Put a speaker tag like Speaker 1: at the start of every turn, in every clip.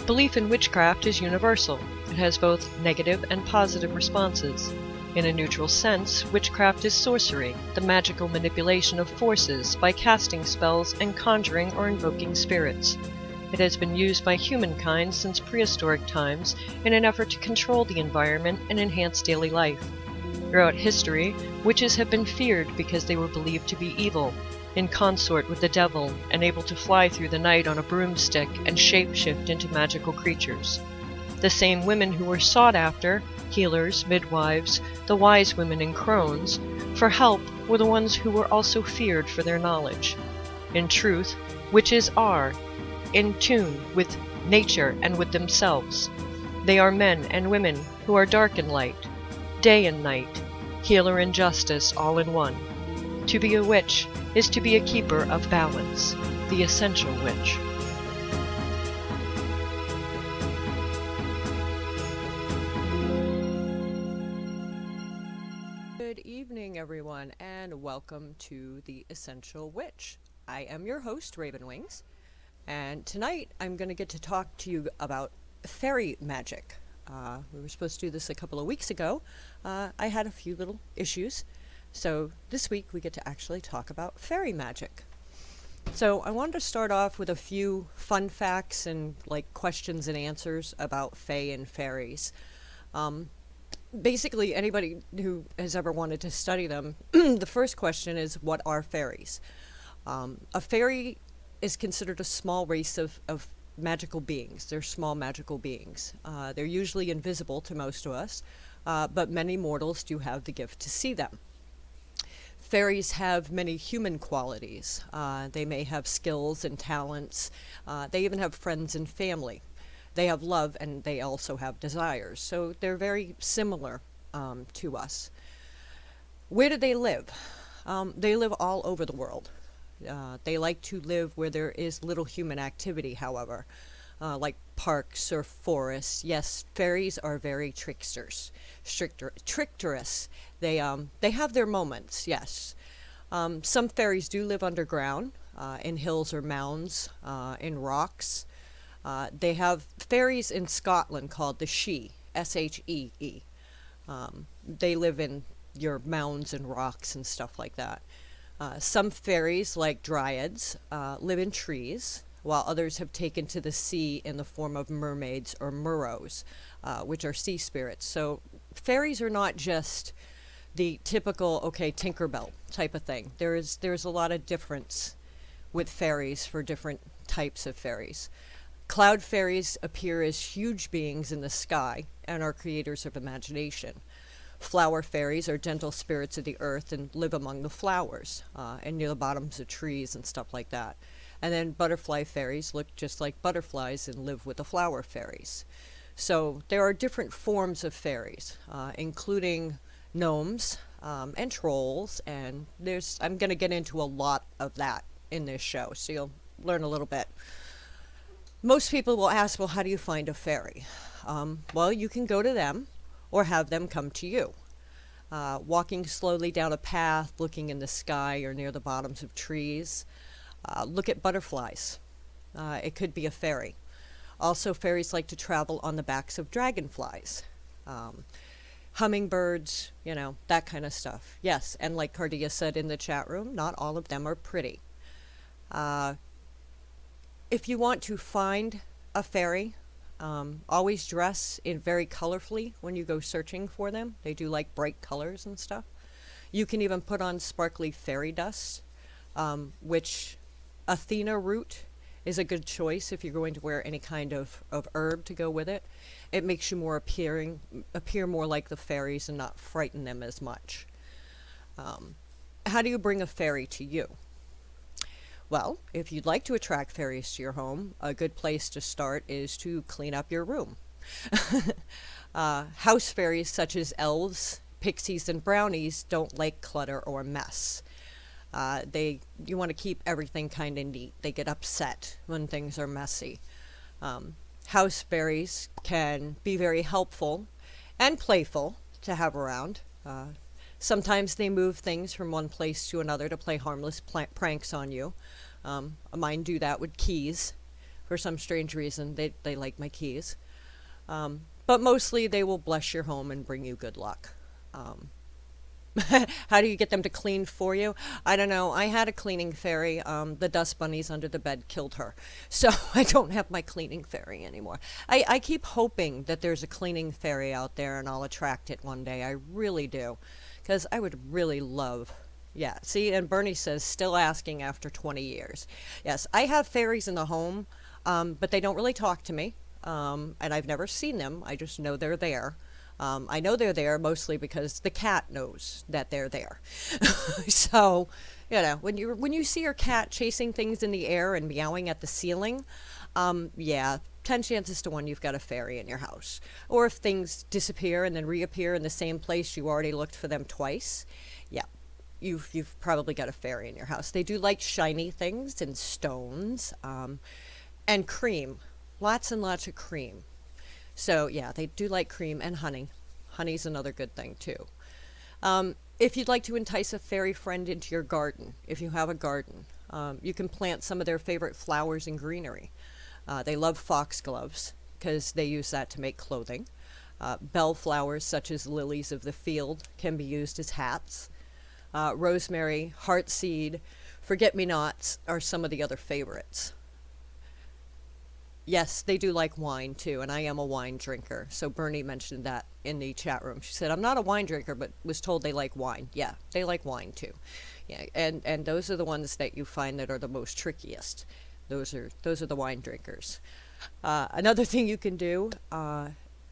Speaker 1: Belief in witchcraft is universal. It has both negative and positive responses. In a neutral sense, witchcraft is sorcery, the magical manipulation of forces by casting spells and conjuring or invoking spirits. It has been used by humankind since prehistoric times in an effort to control the environment and enhance daily life. Throughout history, witches have been feared because they were believed to be evil, in consort with the devil, and able to fly through the night on a broomstick and shapeshift into magical creatures. The same women who were sought after, healers, midwives, the wise women and crones, for help were the ones who were also feared for their knowledge. In truth, witches are in tune with nature and with themselves. They are men and women who are dark and light, day and night, healer and justice all in one. To be a witch is to be a keeper of balance, the essential witch. Good evening, everyone, and welcome to The Essential Witch. I am your host, Ravenwings, and tonight I'm going to get to talk to you about fairy magic. We were supposed to do this a couple of weeks ago. I had a few little issues. So this week we get to actually talk about fairy magic. So I wanted to start off with a few fun facts and questions and answers about fae and fairies. Basically, anybody who has ever wanted to study them, the first question is, what are fairies? A fairy is considered a small race of magical beings. They're small magical beings. They're usually invisible to most of us, but many mortals do have the gift to see them. Fairies have many human qualities. They may have skills and talents. They even have friends and family. They have love, and they also have desires. So they're very similar to us. Where do they live? They live all over the world. They like to live where there is little human activity, however, like parks or forests. Yes, fairies are very tricksterous. They have their moments, yes. Some fairies do live underground, in hills or mounds, in rocks. They have fairies in Scotland called the Shee, S-H-E-E. They live in your mounds and rocks and stuff like that. Some fairies, like Dryads, live in trees, while others have taken to the sea in the form of mermaids or merrows, which are sea spirits. So fairies are not just the typical, Tinkerbell type of thing. There's a lot of difference with fairies for different types of fairies. Cloud fairies appear as huge beings in the sky and are creators of imagination. Flower fairies are gentle spirits of the earth and live among the flowers and near the bottoms of trees and stuff like that. And then butterfly fairies look just like butterflies and live with the flower fairies. So there are different forms of fairies, including gnomes and trolls, and I'm going to get into a lot of that in this show, so you'll learn a little bit. Most people will ask, well, how do you find a fairy? Well, you can go to them or have them come to you. Walking slowly down a path, looking in the sky or near the bottoms of trees. Look at butterflies. It could be a fairy. Also, fairies like to travel on the backs of dragonflies. Hummingbirds, that kind of stuff. Yes, and like Cardia said in the chat room, not all of them are pretty. If you want to find a fairy, always dress in very colorfully when you go searching for them. They do like bright colors and stuff. You can even put on sparkly fairy dust, which Athena root is a good choice if you're going to wear any kind of herb to go with it. It makes you appear more like the fairies and not frighten them as much. How do you bring a fairy to you? Well, if you'd like to attract fairies to your home, a good place to start is to clean up your room. House fairies such as elves, pixies, and brownies don't like clutter or mess. You want to keep everything kind of neat. They get upset when things are messy. House fairies can be very helpful and playful to have around. Sometimes they move things from one place to another to play harmless pranks on you. Mine do that with keys, For some strange reason, they like my keys. But mostly they will bless your home and bring you good luck. Um, how do you get them to clean for you? I don't know. I had a cleaning fairy. The dust bunnies under the bed killed her. So I don't have my cleaning fairy anymore. I keep hoping that there's a cleaning fairy out there and I'll attract it one day. I really do. Because I would really love. Yeah, see, and Bernie says, still asking after 20 years. Yes, I have fairies in the home, but they don't really talk to me. And I've never seen them. I just know they're there. I know they're there mostly because the cat knows that they're there. So, when you see your cat chasing things in the air and meowing at the ceiling, yeah, 10 chances to 1 you've got a fairy in your house. Or if things disappear and then reappear in the same place you already looked for them twice, yeah, you've probably got a fairy in your house. They do like shiny things and stones, and cream. Lots and lots of cream. So, yeah, they do like cream and honey. Honey's another good thing, too. If you'd like to entice a fairy friend into your garden, if you have a garden, you can plant some of their favorite flowers and greenery. They love foxgloves because they use that to make clothing. Bellflowers, such as lilies of the field, can be used as hats. Rosemary, heartseed, forget-me-nots are some of the other favorites. Yes, they do like wine too, and I am a wine drinker. So Bernie mentioned that in the chat room. She said, I'm not a wine drinker, but was told they like wine. Yeah, they like wine too. Yeah, and those are the ones that you find that are the most trickiest. Those are the wine drinkers. Another thing you can do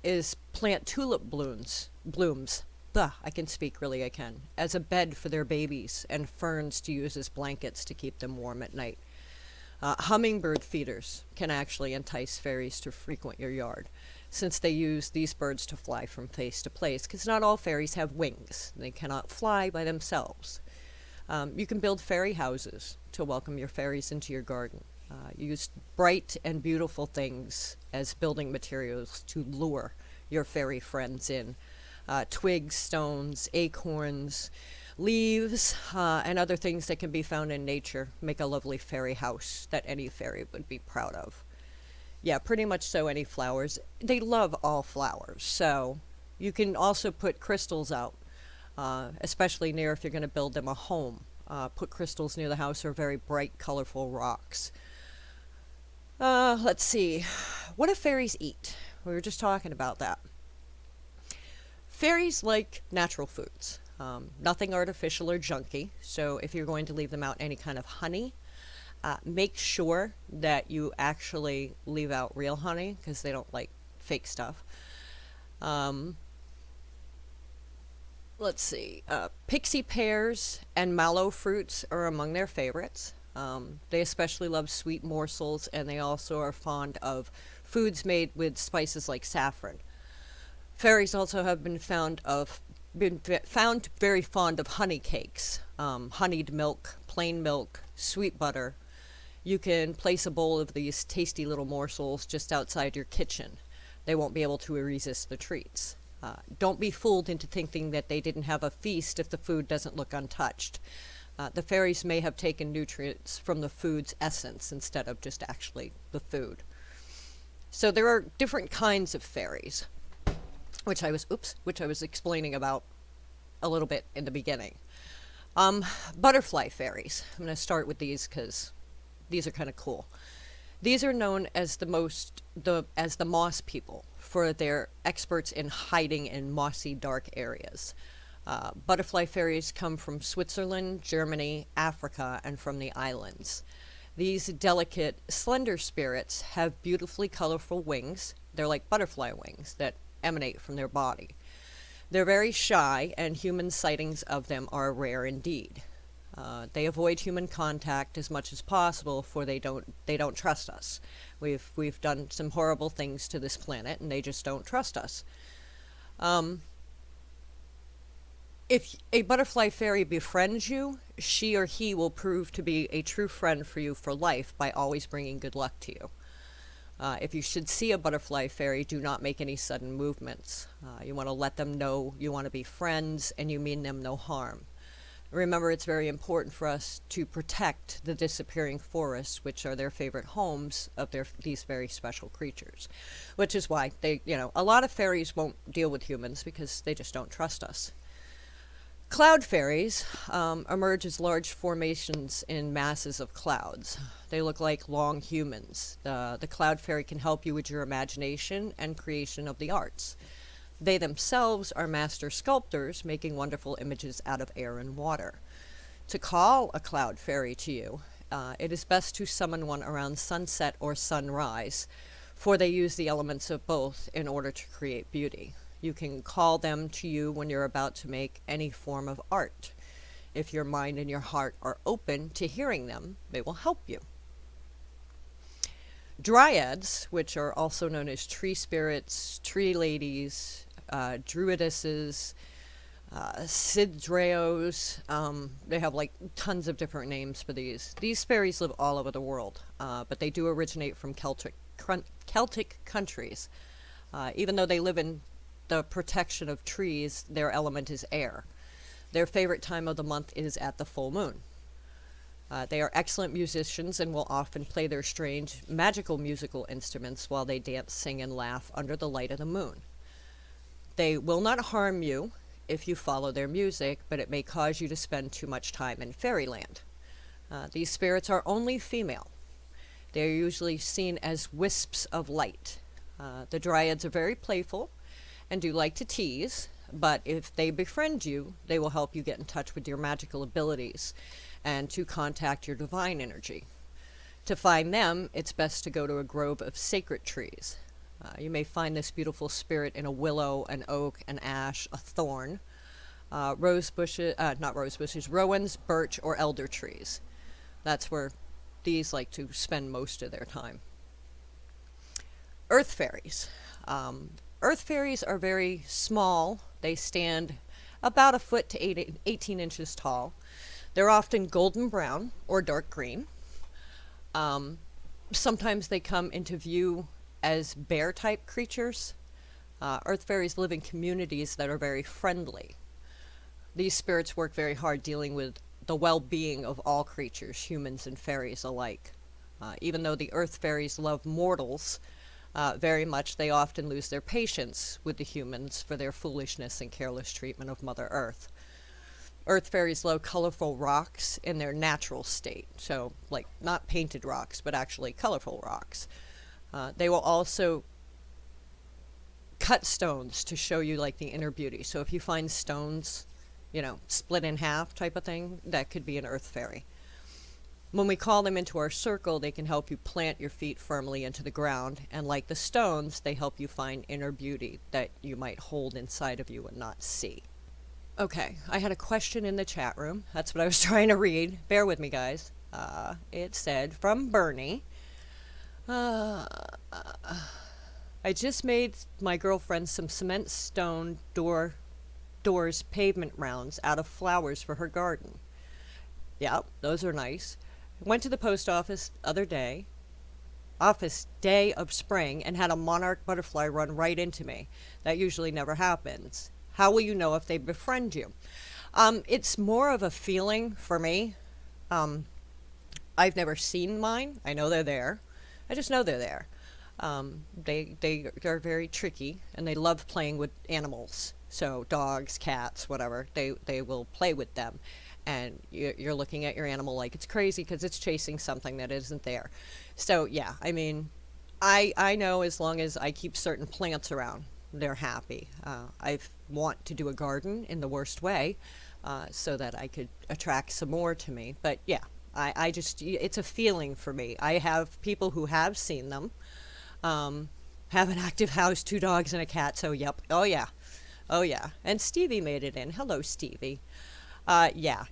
Speaker 1: is plant tulip blooms. I can speak, really, I can. As a bed for their babies, and ferns to use as blankets to keep them warm at night. Hummingbird feeders can actually entice fairies to frequent your yard, since they use these birds to fly from place to place, because not all fairies have wings. They cannot fly by themselves. You can build fairy houses to welcome your fairies into your garden. Use bright and beautiful things as building materials to lure your fairy friends in. Twigs, stones, acorns, leaves, and other things that can be found in nature make a lovely fairy house that any fairy would be proud of. Yeah, pretty much so, any flowers. They love all flowers, so you can also put crystals out, especially near if you're going to build them a home. Put crystals near the house or very bright, colorful rocks. Let's see. What do fairies eat? We were just talking about that. Fairies like natural foods. Nothing artificial or junky. So if you're going to leave them out any kind of honey, make sure that you actually leave out real honey because they don't like fake stuff. Let's see. Pixie pears and mallow fruits are among their favorites. They especially love sweet morsels, and they also are fond of foods made with spices like saffron. Fairies also have been found very fond of honey cakes, honeyed milk, plain milk, sweet butter. You can place a bowl of these tasty little morsels just outside your kitchen. They won't be able to resist the treats. Don't be fooled into thinking that they didn't have a feast if the food doesn't look untouched. The fairies may have taken nutrients from the food's essence instead of just actually the food. So there are different kinds of fairies, which I was explaining about a little bit in the beginning. Butterfly fairies. I'm going to start with these because these are kind of cool. These are known as the moss people for their experts in hiding in mossy, dark areas. Butterfly fairies come from Switzerland, Germany, Africa, and from the islands. These delicate, slender spirits have beautifully colorful wings. They're like butterfly wings that emanate from their body. They're very shy, and human sightings of them are rare indeed. They avoid human contact as much as possible, for they don't trust us. We've done some horrible things to this planet, and they just don't trust us. If a butterfly fairy befriends you, she or he will prove to be a true friend for you for life by always bringing good luck to you. If you should see a butterfly fairy, do not make any sudden movements. You want to let them know you want to be friends and you mean them no harm. Remember, it's very important for us to protect the disappearing forests, which are their favorite homes of these very special creatures. Which is why a lot of fairies won't deal with humans because they just don't trust us. Cloud fairies emerge as large formations in masses of clouds. They look like long humans. The cloud fairy can help you with your imagination and creation of the arts. They themselves are master sculptors, making wonderful images out of air and water. To call a cloud fairy to you, it is best to summon one around sunset or sunrise, for they use the elements of both in order to create beauty. You can call them to you when you're about to make any form of art. If your mind and your heart are open to hearing them, they will help you. Dryads, which are also known as tree spirits, tree ladies, druidesses, sidreos, they have like tons of different names for these. These fairies live all over the world, but they do originate from Celtic countries. Even though they live in the protection of trees, their element is air. Their favorite time of the month is at the full moon. They are excellent musicians and will often play their strange, magical musical instruments while they dance, sing, and laugh under the light of the moon. They will not harm you if you follow their music, but it may cause you to spend too much time in fairyland. These spirits are only female. They are usually seen as wisps of light. The Dryads are very playful and do like to tease, but if they befriend you, they will help you get in touch with your magical abilities and to contact your divine energy. To find them, it's best to go to a grove of sacred trees. You may find this beautiful spirit in a willow, an oak, an ash, a thorn, rowans, birch, or elder trees. That's where these like to spend most of their time. Earth fairies. Earth fairies are very small. They stand about a foot to 18 inches tall. They're often golden brown or dark green. Sometimes they come into view as bear-type creatures. Earth fairies live in communities that are very friendly. These spirits work very hard dealing with the well-being of all creatures, humans and fairies alike. Even though the earth fairies love mortals very much, they often lose their patience with the humans for their foolishness and careless treatment of Mother Earth. Earth fairies love colorful rocks in their natural state, so like not painted rocks, but actually colorful rocks. They will also cut stones to show you like the inner beauty. So if you find stones, split in half type of thing, that could be an earth fairy. When we call them into our circle, they can help you plant your feet firmly into the ground, and like the stones, they help you find inner beauty that you might hold inside of you and not see. Okay, I had a question in the chat room. That's what I was trying to read. Bear with me, guys. It said, from Bernie, I just made my girlfriend some cement stone doors pavement rounds out of flowers for her garden. Yeah, those are nice. Went to the post office day of spring, and had a monarch butterfly run right into me. That usually never happens. How will you know if they befriend you? It's more of a feeling for me. I've never seen mine. I know they're there. I just know they're there. They are very tricky, and they love playing with animals. So dogs, cats, whatever, they will play with them. And you're looking at your animal like it's crazy because it's chasing something that isn't there. So yeah, I mean, I know as long as I keep certain plants around, they're happy. I want to do a garden in the worst way, so that I could attract some more to me. But yeah, I just, it's a feeling for me. I have people who have seen them, have an active house, 2 dogs and a cat. So yep, oh yeah. And Stevie made it in. Hello, Stevie. Yeah,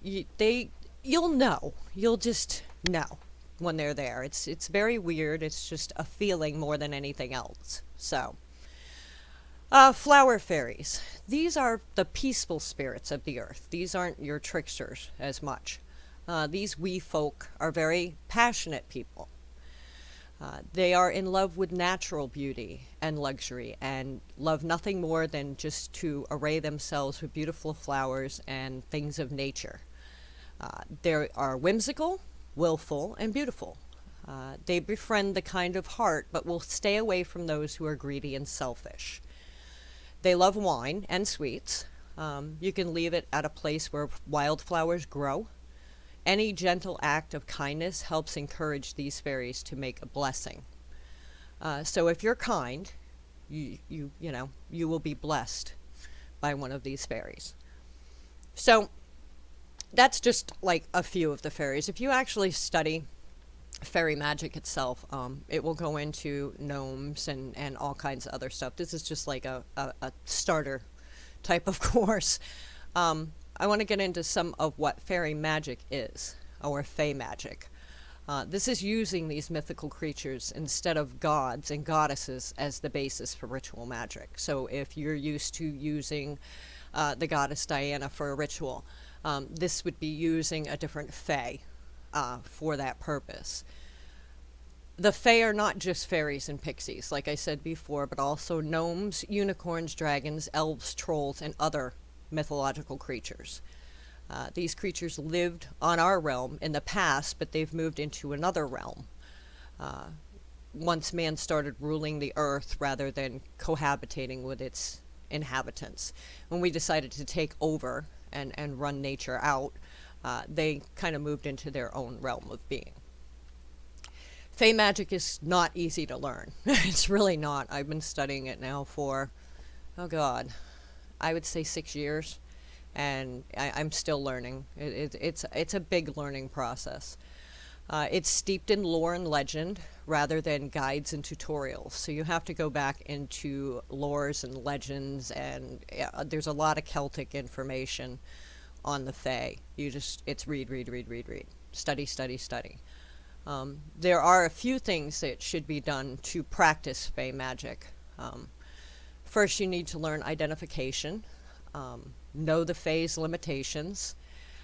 Speaker 1: you'll know. You'll just know when they're there. It's very weird. It's just a feeling more than anything else. So, flower fairies. These are the peaceful spirits of the earth. These aren't your tricksters as much. These wee folk are very passionate people. They are in love with natural beauty and luxury, and love nothing more than just to array themselves with beautiful flowers and things of nature. They are whimsical, willful, and beautiful. They befriend the kind of heart, but will stay away from those who are greedy and selfish. They love wine and sweets. You can leave it at a place where wildflowers grow. Any gentle act of kindness helps encourage these fairies to make a blessing. So if you're kind, you will be blessed by one of these fairies. So that's just like a few of the fairies. If you actually study fairy magic itself, it will go into gnomes and all kinds of other stuff. This is just like a starter type of course. I want to get into some of what fairy magic is, or Fae Magick. This is using these mythical creatures instead of gods and goddesses as the basis for ritual magic. So if you're used to using the goddess Diana for a ritual, this would be using a different Fae for that purpose. The Fae are not just fairies and pixies, like I said before, but also gnomes, unicorns, dragons, elves, trolls, and other mythological creatures. These creatures lived on our realm in the past, but they've moved into another realm. Once man started ruling the earth rather than cohabitating with its inhabitants. When we decided to take over and run nature out, they kind of moved into their own realm of being. Fae magic is not easy to learn. It's really not. I've been studying it now for, oh God, I would say 6 years, and I'm still learning. It's a big learning process. It's steeped in lore and legend rather than guides and tutorials. So you have to go back into lores and legends, and there's a lot of Celtic information on the Fae. It's read. Study. There are a few things that should be done to practice Fae magic. First, you need to learn identification, know the Fae's limitations,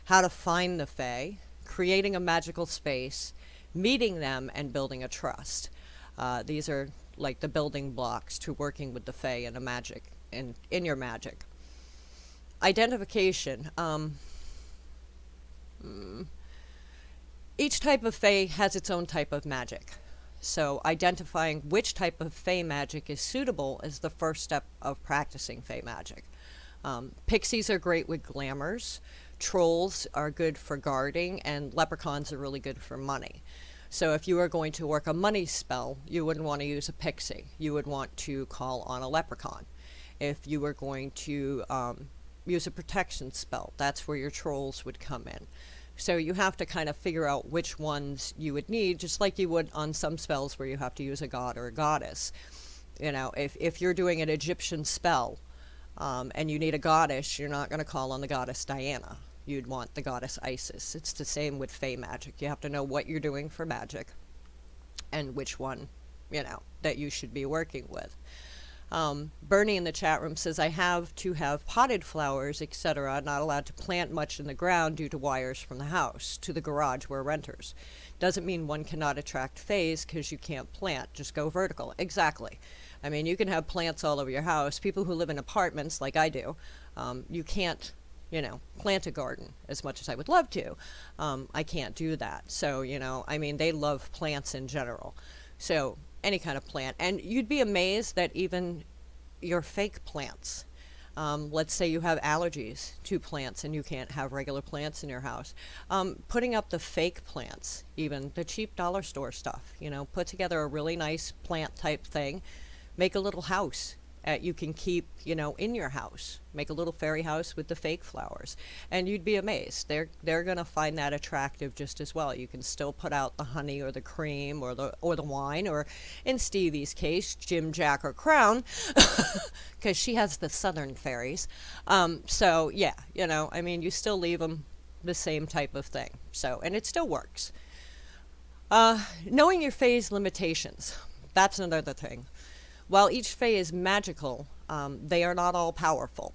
Speaker 1: how to find the Fae, creating a magical space, meeting them, and building a trust. These are like the building blocks to working with the Fae in a magic, in your magic. Identification. Each type of Fae has its own type of magic. So identifying which type of Fae magic is suitable is the first step of practicing Fae magic. Pixies are great with glamours. Trolls are good for guarding, and leprechauns are really good for money. So if you are going to work a money spell, you wouldn't want to use a pixie. You would want to call on a leprechaun. If you were going to use a protection spell, that's where your trolls would come in. So you have to kind of figure out which ones you would need, just like you would on some spells where you have to use a god or a goddess. You know, if you're doing an Egyptian spell and you need a goddess, you're not going to call on the goddess Diana. You'd want the goddess Isis. It's the same with Fae magic. You have to know what you're doing for magic and which one, that you should be working with. Bernie in the chat room says, I have to have potted flowers, etc. Not allowed to plant much in the ground due to wires from the house to the garage where renters. Doesn't mean one cannot attract fays because you can't plant. Just go vertical. Exactly. I mean, you can have plants all over your house. People who live in apartments, like I do, you can't, plant a garden as much as I would love to. I can't do that. So, they love plants in general. So any kind of plant. And you'd be amazed that even your fake plants, let's say you have allergies to plants and you can't have regular plants in your house, putting up the fake plants, even the cheap dollar store stuff, put together a really nice plant type thing, make a little house you can keep, in your house. Make a little fairy house with the fake flowers. And you'd be amazed. They're going to find that attractive just as well. You can still put out the honey or the cream or the wine, or in Stevie's case, Jim, Jack, or Crown, because she has the southern fairies. So, yeah, you still leave them the same type of thing. So, and it still works. Knowing your Fae's limitations. That's another thing. While each Fae is magical, they are not all powerful.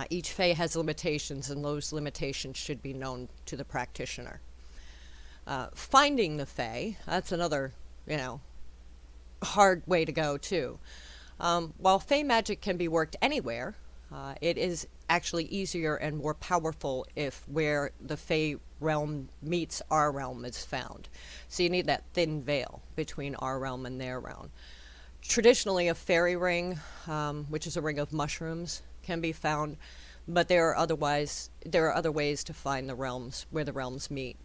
Speaker 1: Each Fae has limitations, and those limitations should be known to the practitioner. Finding the Fae, that's another, hard way to go too. While Fae magic can be worked anywhere, It is actually easier and more powerful if where the Fae realm meets our realm is found. So you need that thin veil between our realm and their realm. Traditionally, a fairy ring, which is a ring of mushrooms, can be found, but there are other ways to find the realms where the realms meet.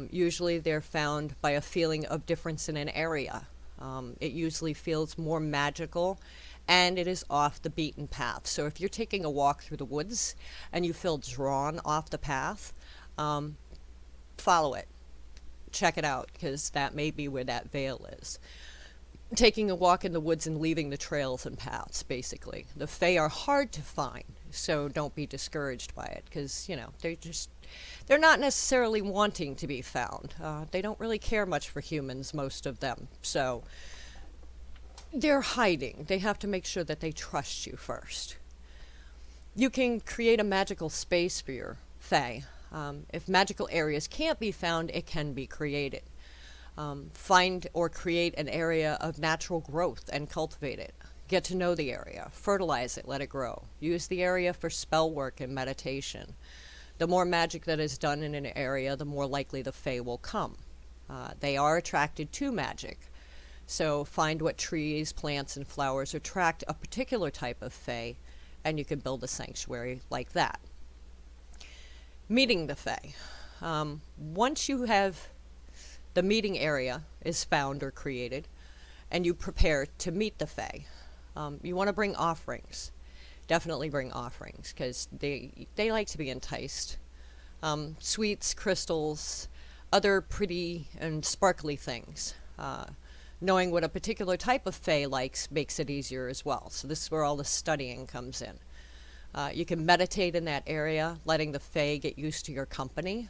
Speaker 1: Usually, they're found by a feeling of difference in an area. It usually feels more magical, and it is off the beaten path. So if you're taking a walk through the woods and you feel drawn off the path, follow it. Check it out, because that may be where that veil is. Taking a walk in the woods and leaving the trails and paths, basically. The Fae are hard to find, so don't be discouraged by it, because, they're not necessarily wanting to be found. They don't really care much for humans, most of them. So they're hiding. They have to make sure that they trust you first. You can create a magical space for your Fae. If magical areas can't be found, it can be created. Find or create an area of natural growth and cultivate it. Get to know the area. Fertilize it. Let it grow. Use the area for spell work and meditation. The more magic that is done in an area, the more likely the Fae will come. They are attracted to magic. So find what trees, plants, and flowers attract a particular type of Fae, and you can build a sanctuary like that. Meeting the Fae. Once you have the meeting area is found or created, and you prepare to meet the Fae, you want to bring offerings. Definitely bring offerings, because they like to be enticed. Sweets, crystals, other pretty and sparkly things. Knowing what a particular type of Fae likes makes it easier as well. So this is where all the studying comes in. You can meditate in that area, letting the Fae get used to your company.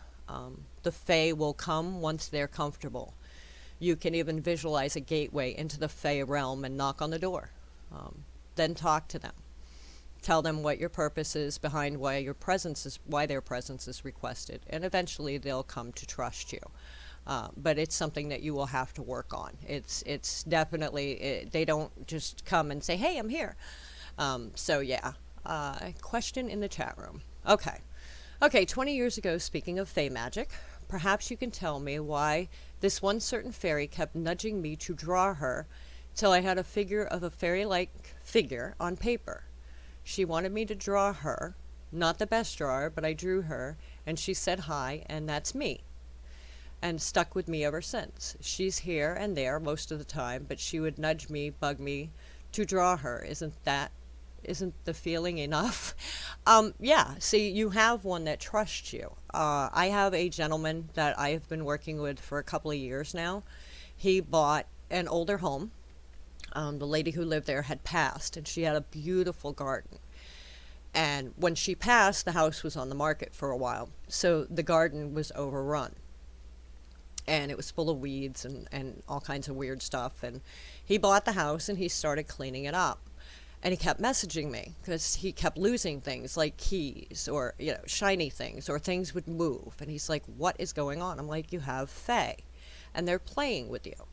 Speaker 1: The Fae will come once they're comfortable. You can even visualize a gateway into the Fae realm and knock on the door. Then talk to them. Tell them what your purpose is behind why their presence is requested, and eventually they'll come to trust you. But it's something that you will have to work on. It's definitely, they don't just come and say, "Hey, I'm here." Question in the chat room. Okay, 20 years ago, speaking of Fae Magick, perhaps you can tell me why this one certain fairy kept nudging me to draw her till I had a figure of a fairy-like figure on paper. She wanted me to draw her, not the best drawer, but I drew her, and she said hi, and that's me. And stuck with me ever since. She's here and there most of the time, but she would nudge me, bug me to draw her. Isn't the feeling enough? See, you have one that trusts you. I have a gentleman that I have been working with for a couple of years now. He bought an older home. The lady who lived there had passed, and she had a beautiful garden. And when she passed, the house was on the market for a while. So the garden was overrun. And it was full of weeds and all kinds of weird stuff. And he bought the house, and he started cleaning it up. And he kept messaging me because he kept losing things like keys or, shiny things, or things would move. And he's like, "What is going on?" I'm like, "You have Fae, and they're playing with you."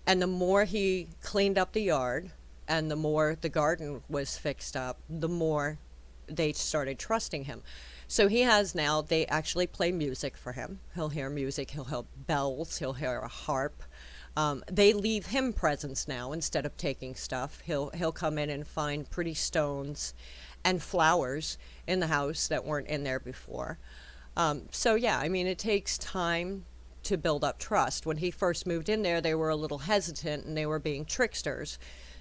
Speaker 1: And the more he cleaned up the yard and the more the garden was fixed up, the more they started trusting him. So he has now, they actually play music for him. He'll hear music, he'll hear bells, he'll hear a harp. They leave him presents now instead of taking stuff. He'll come in and find pretty stones and flowers in the house that weren't in there before. It takes time to build up trust. When he first moved in there, they were a little hesitant and they were being tricksters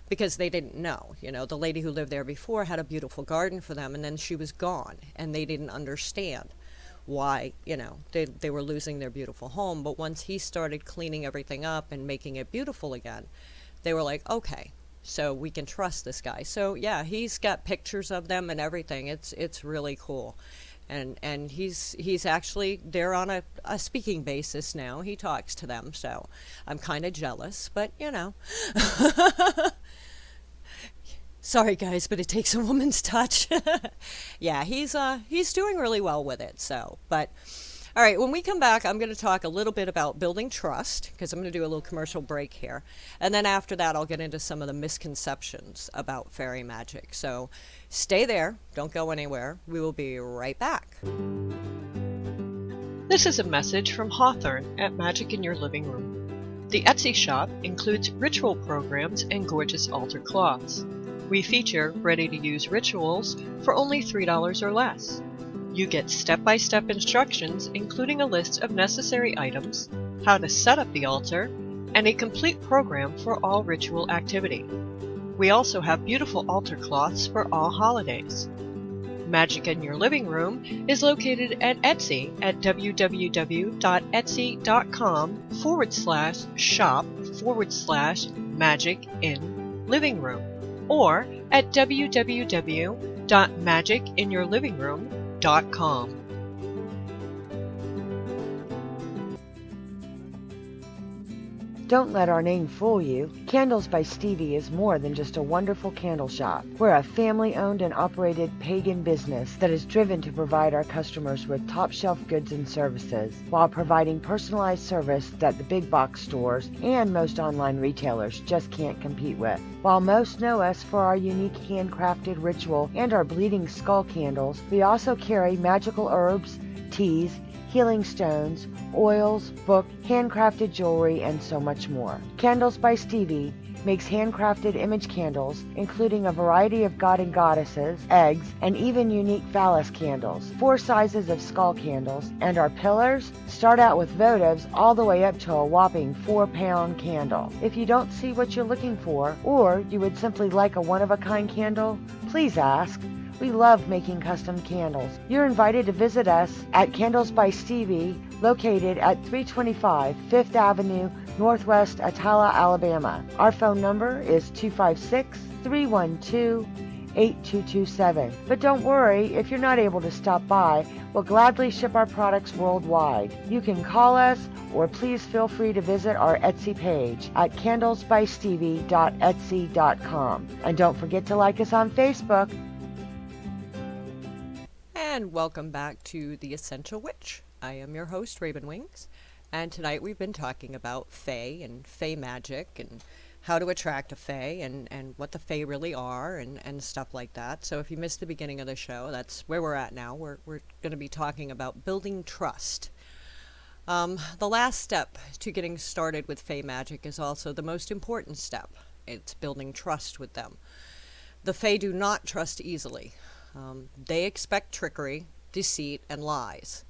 Speaker 1: because they didn't know. The lady who lived there before had a beautiful garden for them, and then she was gone, and they didn't understand why, they were losing their beautiful home. But once he started cleaning everything up and making it beautiful again, they were like, okay, so we can trust this guy. So yeah, he's got pictures of them and everything. It's really cool. And he's actually, they're on a speaking basis now. He talks to them, so I'm kind of jealous, but sorry guys, but it takes a woman's touch. Yeah, he's doing really well with it. So, but All right, when we come back, I'm going to talk a little bit about building trust because I'm going to do a little commercial break here. And then after that, I'll get into some of the misconceptions about fairy magic. So stay there, don't go anywhere. We will be right back.
Speaker 2: This is a message from Hawthorn at Magic in Your Living Room. The Etsy shop includes ritual programs and gorgeous altar cloths. We feature ready-to-use rituals for only $3 or less. You get step-by-step instructions, including a list of necessary items, how to set up the altar, and a complete program for all ritual activity. We also have beautiful altar cloths for all holidays. Magic in Your Living Room is located at Etsy at www.etsy.com/shop/magic in living room or at www.magicinyourlivingroom.com.
Speaker 3: Don't let our name fool you. Candles by Stevie is more than just a wonderful candle shop. We're a family-owned and operated pagan business that is driven to provide our customers with top-shelf goods and services while providing personalized service that the big box stores and most online retailers just can't compete with. While most know us for our unique handcrafted ritual and our bleeding skull candles, we also carry magical herbs, teas, healing stones, oils, book, handcrafted jewelry, and so much more. Candles by Stevie makes handcrafted image candles, including a variety of god and goddesses, eggs, and even unique phallus candles, 4 sizes of skull candles, and our pillars start out with votives all the way up to a whopping 4-pound candle. If you don't see what you're looking for, or you would simply like a one-of-a-kind candle, please ask. We love making custom candles. You're invited to visit us at Candles by Stevie, located at 325 5th Avenue, Northwest Atala, Alabama. Our phone number is 256-312-8227. But don't worry, if you're not able to stop by, we'll gladly ship our products worldwide. You can call us, or please feel free to visit our Etsy page at candlesbystevie.etsy.com. And don't forget to like us on Facebook.
Speaker 1: And welcome back to The Essential Witch. I am your host, Raven Wings, and tonight we've been talking about Fae and Fae Magick and how to attract a Fae and what the Fae really are and stuff like that. So if you missed the beginning of the show, that's where we're at now. We're going to be talking about building trust. The last step to getting started with Fae Magick is also the most important step. It's building trust with them. The Fae do not trust easily. They expect trickery, deceit, and lies.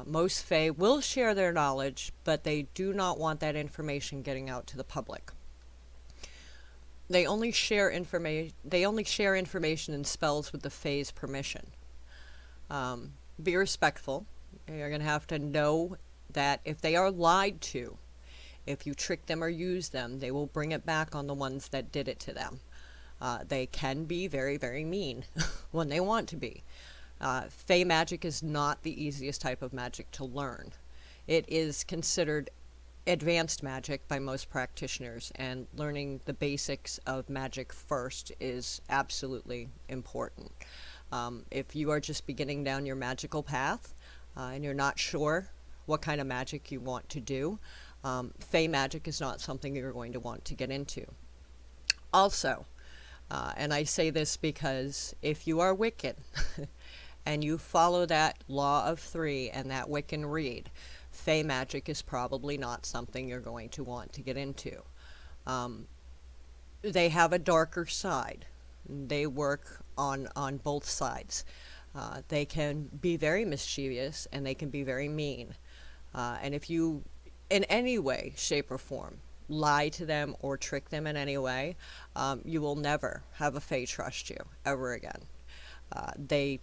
Speaker 1: Most Fae will share their knowledge, but they do not want that information getting out to the public. They only share information and spells with the Fae's permission. Be respectful. You're going to have to know that if they are lied to, if you trick them or use them, they will bring it back on the ones that did it to them. They can be very, very mean when they want to be. Fae magic is not the easiest type of magic to learn. It is considered advanced magic by most practitioners, and learning the basics of magic first is absolutely important. If you are just beginning down your magical path and you're not sure what kind of magic you want to do, Fae magic is not something you're going to want to get into. Also, and I say this because if you are Wiccan and you follow that law of 3 and that Wiccan read, Fae magic is probably not something you're going to want to get into. They have a darker side. They work on both sides. They can be very mischievous and they can be very mean. And if you, in any way, shape, or form, lie to them or trick them in any way, you will never have a Fae trust you ever again. They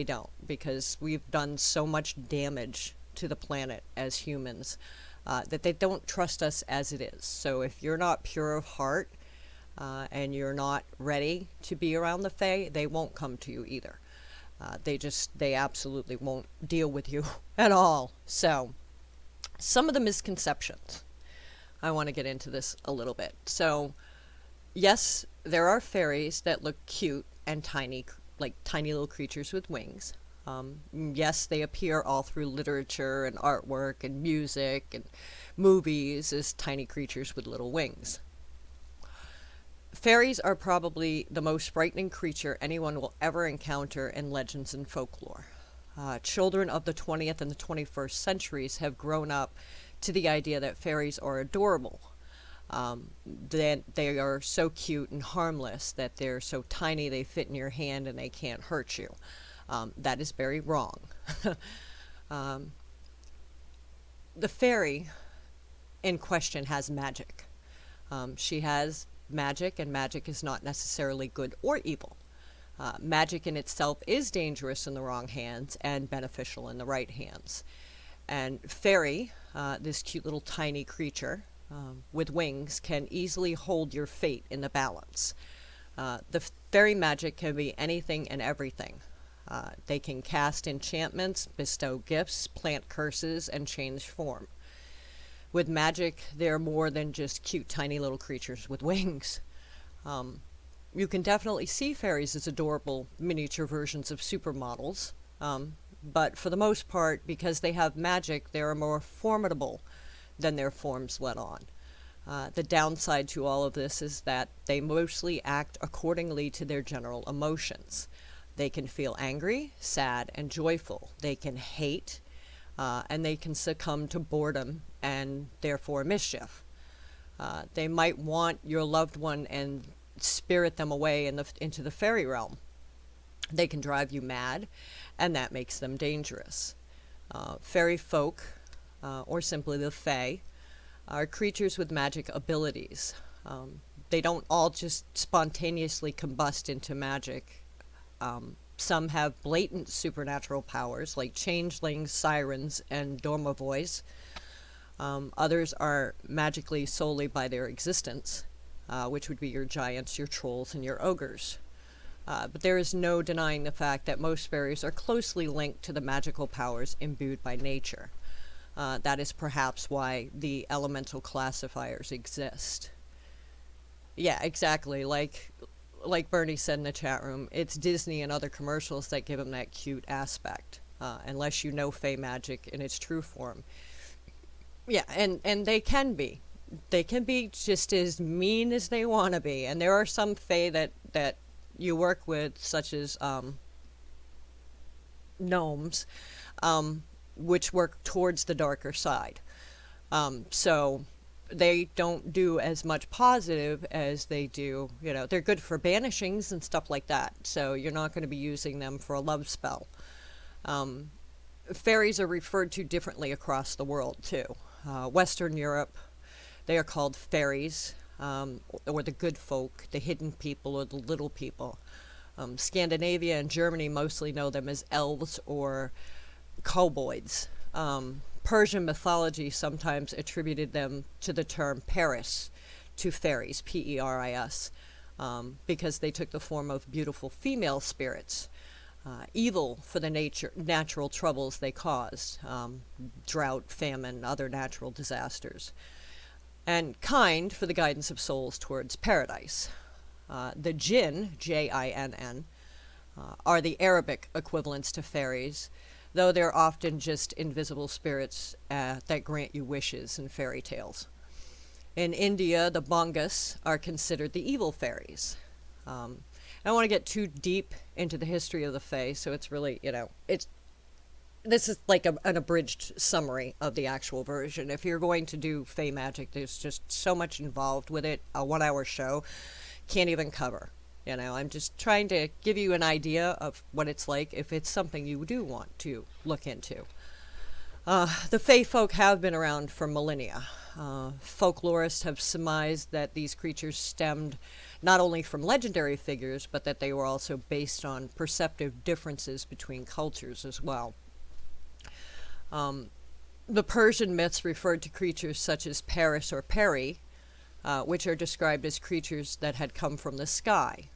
Speaker 1: don't, because we've done so much damage to the planet as humans that they don't trust us as it is. So if you're not pure of heart and you're not ready to be around the Fae, they won't come to you either. They absolutely won't deal with you at all. So some of the misconceptions. I want to get into this a little bit. So, yes, there are fairies that look cute and tiny, like tiny little creatures with wings. Yes, they appear all through literature and artwork and music and movies as tiny creatures with little wings. Fairies are probably the most frightening creature anyone will ever encounter in legends and folklore. Children of the 20th and the 21st centuries have grown up to the idea that fairies are adorable. That they are so cute and harmless, that they're so tiny they fit in your hand and they can't hurt you. That is very wrong. um, the fairy in question has magic. She has magic, and magic is not necessarily good or evil. Magic in itself is dangerous in the wrong hands and beneficial in the right hands. And fairy, this cute little tiny creature with wings, can easily hold your fate in the balance. The fairy magic can be anything and everything. They can cast enchantments, bestow gifts, plant curses, and change form. With magic, they're more than just cute, tiny little creatures with wings. You can definitely see fairies as adorable miniature versions of supermodels, but for the most part, because they have magic, they are more formidable than their forms let on. The downside to all of this is that they mostly act accordingly to their general emotions. They can feel angry, sad, and joyful. They can hate, and they can succumb to boredom and therefore mischief. They might want your loved one and spirit them away into the fairy realm. They can drive you mad, and that makes them dangerous. Fairy folk, or simply the Fae, are creatures with magic abilities. They don't all just spontaneously combust into magic. Some have blatant supernatural powers, like changelings, sirens, and dormovoys. Others are magically solely by their existence, which would be your giants, your trolls, and your ogres. But there is no denying the fact that most fairies are closely linked to the magical powers imbued by nature. That is perhaps why the elemental classifiers exist. Yeah, exactly. Like Bernie said in the chat room, it's Disney and other commercials that give them that cute aspect, unless you know Fae Magick in its true form. Yeah, and they can be. They can be just as mean as they want to be. And there are some Fae that you work with, such as gnomes, which work towards the darker side. So they don't do as much positive as they do, they're good for banishings and stuff like that. So you're not going to be using them for a love spell. Fairies are referred to differently across the world, too. Western Europe, they are called fairies, or the good folk, the hidden people, or the little people. Scandinavia and Germany mostly know them as elves or kobolds. Persian mythology sometimes attributed them to the term Paris, to fairies, P-E-R-I-S, because they took the form of beautiful female spirits. Evil for the natural troubles they caused, drought, famine, other natural disasters. And kind for the guidance of souls towards paradise. The jinn, J-I-N-N, are the Arabic equivalents to fairies, though they're often just invisible spirits that grant you wishes in fairy tales. In India, the Bongas are considered the evil fairies. I don't want to get too deep into the history of the Fae, so it's really, this is like an abridged summary of the actual version. If you're going to do Fae Magick, there's just so much involved with it. A 1-hour show can't even cover. I'm just trying to give you an idea of what it's like if it's something you do want to look into. The Fae folk have been around for millennia. Folklorists have surmised that these creatures stemmed not only from legendary figures, but that they were also based on perceptive differences between cultures as well. The Persian myths referred to creatures such as Paris or Peri, which are described as creatures that had come from the sky.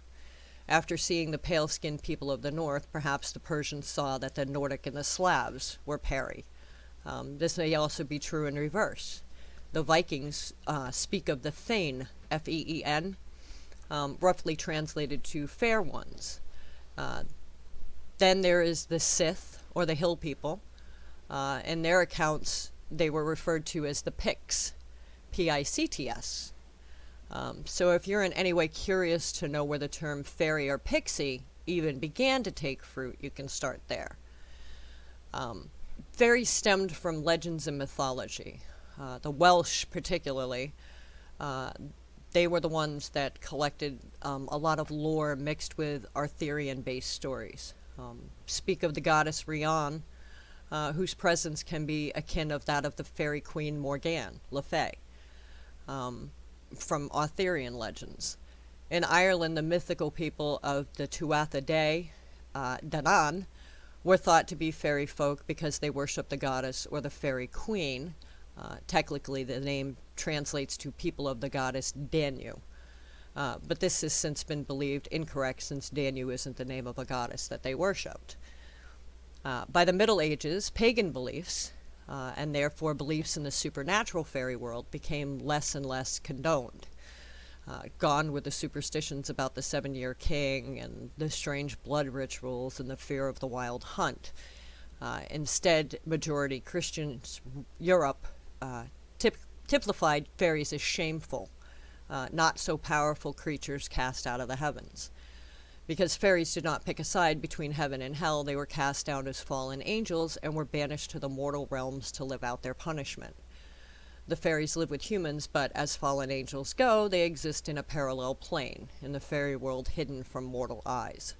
Speaker 1: After seeing the pale-skinned people of the north, perhaps the Persians saw that the Nordic and the Slavs were Peri. This may also be true in reverse. The Vikings speak of the Thane, F-E-E-N, roughly translated to fair ones. Then there is the Sith, or the Hill People. In their accounts, they were referred to as the Picts, Picts. So if you're in any way curious to know where the term fairy or pixie even began to take fruit, you can start there. Fairies stemmed from legends and mythology. The Welsh particularly, they were the ones that collected a lot of lore mixed with Arthurian-based stories. Speak of the goddess Rhiannon, whose presence can be akin of that of the fairy queen Morgane, Le Fay, from Arthurian legends. In Ireland, the mythical people of the Tuatha Dé, Danann, were thought to be fairy folk because they worshiped the goddess or the fairy queen. Technically, the name translates to people of the goddess Danu. But this has since been believed incorrect, since Danu isn't the name of a goddess that they worshipped. By the Middle Ages, pagan beliefs, and therefore beliefs in the supernatural fairy world, became less and less condoned. Gone were the superstitions about the 7-year king and the strange blood rituals and the fear of the wild hunt. Instead, majority Christians Europe typified fairies as shameful, not so powerful creatures cast out of the heavens. Because fairies did not pick a side between heaven and hell, they were cast down as fallen angels and were banished to the mortal realms to live out their punishment. The fairies live with humans, but as fallen angels go, they exist in a parallel plane, in the fairy world hidden from mortal eyes.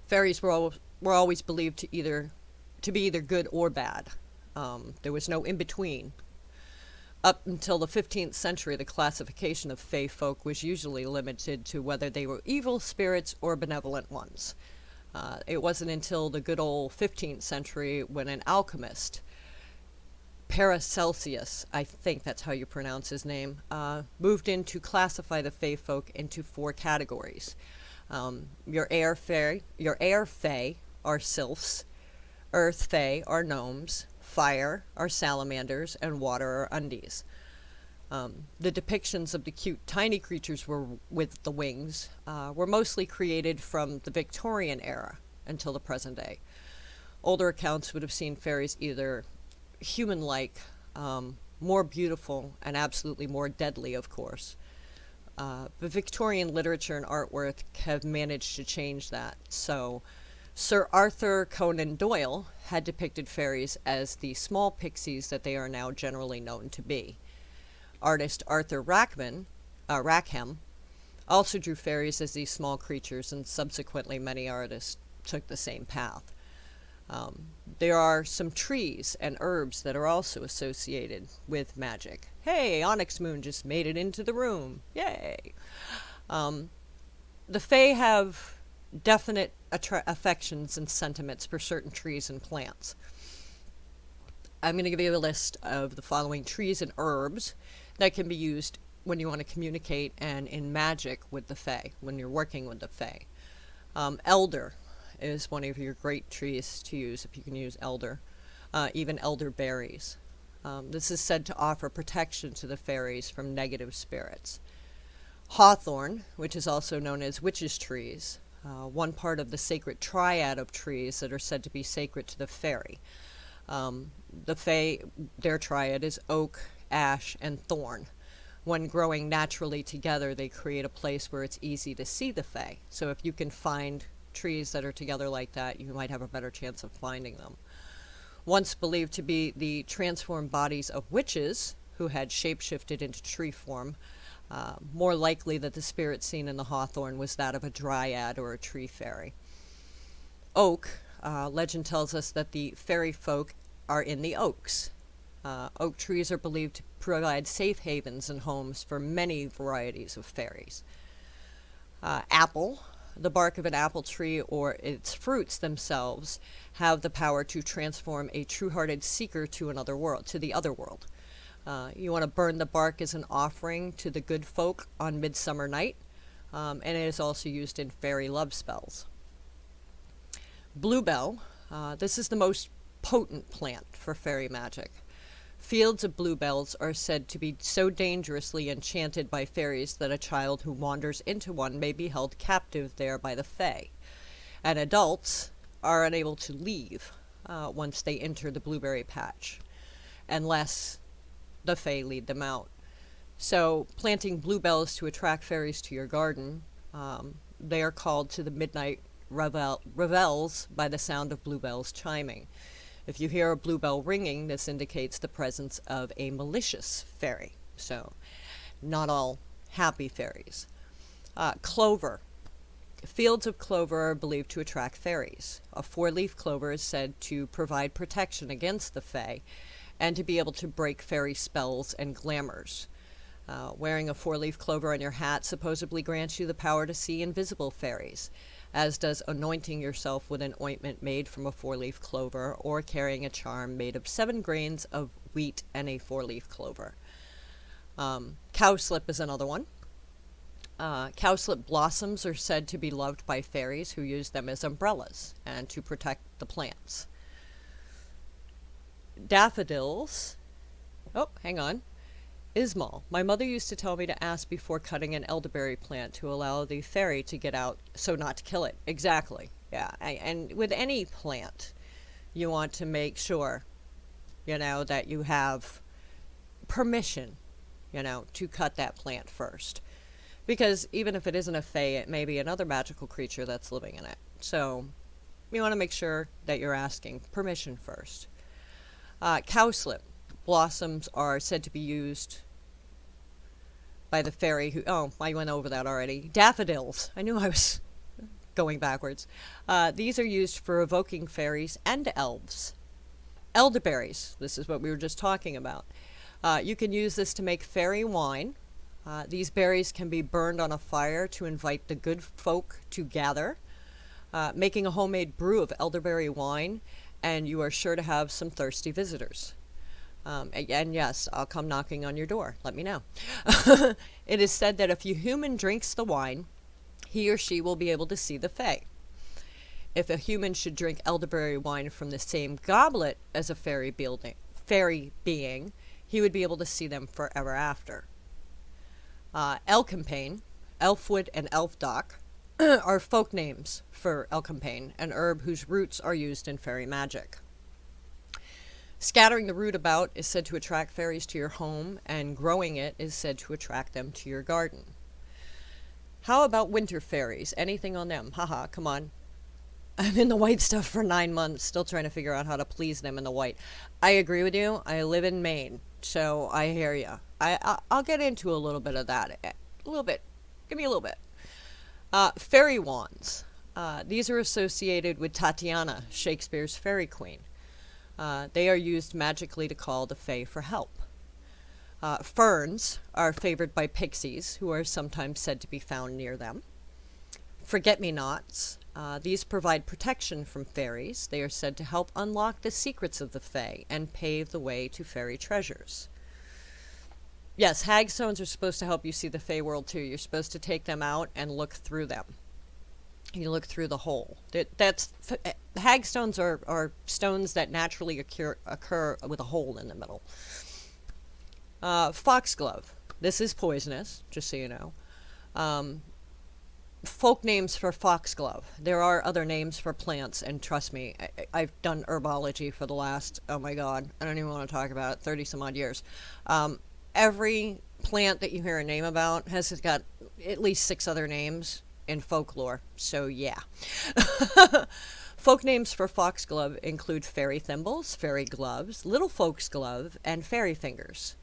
Speaker 1: Fairies were always believed to be either good or bad. There was no in-between. Up until the 15th century, the classification of fae folk was usually limited to whether they were evil spirits or benevolent ones. It wasn't until the good old 15th century when an alchemist, Paracelsus, I think that's how you pronounce his name, moved in to classify the fae folk into 4 categories. Your air fae are sylphs, earth fae are gnomes, fire are salamanders, and water are undies. The depictions of the cute tiny creatures with the wings were mostly created from the Victorian era until the present day. Older accounts would have seen fairies either human-like, more beautiful, and absolutely more deadly, of course. But Victorian literature and artwork have managed to change that. So Sir Arthur Conan Doyle had depicted fairies as the small pixies that they are now generally known to be. Artist Arthur Rackham also drew fairies as these small creatures, and subsequently many artists took the same path. There are some trees and herbs that are also associated with magic. Hey, Onyx Moon just made it into the room. Yay! The Fae have definite affections and sentiments for certain trees and plants. I'm going to give you a list of the following trees and herbs that can be used when you want to communicate and in magic with the Fae, when you're working with the Fae. Elder is one of your great trees to use if you can use elder. Even elderberries. This is said to offer protection to the fairies from negative spirits. Hawthorn, which is also known as witches' trees, one part of the sacred triad of trees that are said to be sacred to the fairy. The Fae, their triad is oak, ash, and thorn. When growing naturally together, they create a place where it's easy to see the Fae. So if you can find trees that are together like that, you might have a better chance of finding them. Once believed to be the transformed bodies of witches who had shapeshifted into tree form, more likely that the spirit seen in the hawthorn was that of a dryad or a tree fairy. Oak, legend tells us that the fairy folk are in the oaks. Oak trees are believed to provide safe havens and homes for many varieties of fairies. Apple, the bark of an apple tree or its fruits themselves have the power to transform a true-hearted seeker to another world, to the other world. You want to burn the bark as an offering to the good folk on Midsummer Night, and it is also used in fairy love spells. Bluebell, this is the most potent plant for fairy magic. Fields of bluebells are said to be so dangerously enchanted by fairies that a child who wanders into one may be held captive there by the Fae. and adults are unable to leave once they enter the blueberry patch, unless the Fae lead them out. So planting bluebells to attract fairies to your garden, they are called to the midnight revels by the sound of bluebells chiming. If you hear a bluebell ringing, this indicates the presence of a malicious fairy. So not all happy fairies. Clover. Fields of clover are believed to attract fairies. A four-leaf clover is said to provide protection against the Fae and to be able to break fairy spells and glamours. Wearing a four-leaf clover on your hat supposedly grants you the power to see invisible fairies, as does anointing yourself with an ointment made from a four-leaf clover or carrying a charm made of 7 grains of wheat and a four-leaf clover. Cowslip is another one. Cowslip blossoms are said to be loved by fairies who use them as umbrellas and to protect the plants. Daffodils. Oh, hang on. Ismal. My mother used to tell me to ask before cutting an elderberry plant to allow the fairy to get out, so not to kill it. Exactly. Yeah. And with any plant, you want to make sure, that you have permission, to cut that plant first. Because even if it isn't a Fae, it may be another magical creature that's living in it. So you want to make sure that you're asking permission first. Cowslip blossoms are said to be used by the fairy who... Oh, I went over that already. Daffodils. I knew I was going backwards. These are used for evoking fairies and elves. Elderberries. This is what we were just talking about. You can use this to make fairy wine. These berries can be burned on a fire to invite the good folk to gather, making a homemade brew of elderberry wine, and you are sure to have some thirsty visitors. And yes, I'll come knocking on your door. Let me know. It is said that if a human drinks the wine, he or she will be able to see the Fae. If a human should drink elderberry wine from the same goblet as a fairy being, he would be able to see them forever after. Elecampane, elfwood, and elfdock are folk names for elecampane, an herb whose roots are used in fairy magic. Scattering the root about is said to attract fairies to your home, and growing it is said to attract them to your garden. How about winter fairies? Anything on them? Haha, come on. I'm in the white stuff for 9 months, still trying to figure out how to please them in the white. I agree with you. I live in Maine, so I hear you. I'll get into a little bit of that. A little bit. Give me a little bit. Fairy wands. These are associated with Tatiana, Shakespeare's fairy queen. They are used magically to call the Fae for help. Ferns are favored by pixies, who are sometimes said to be found near them. Forget-me-nots. These provide protection from fairies. They are said to help unlock the secrets of the Fae and pave the way to fairy treasures. Yes, hagstones are supposed to help you see the Fae world too. You're supposed to take them out and look through them. You look through the hole. Hagstones are stones that naturally occur with a hole in the middle. Foxglove. This is poisonous, just so you know. Folk names for foxglove. There are other names for plants, and trust me, I've done herbology for the last, oh my god, I don't even want to talk about it, 30 some odd years. Every plant that you hear a name about has got at least 6 other names in folklore, so yeah. Folk names for foxglove include fairy thimbles, fairy gloves, little folks glove, and fairy fingers.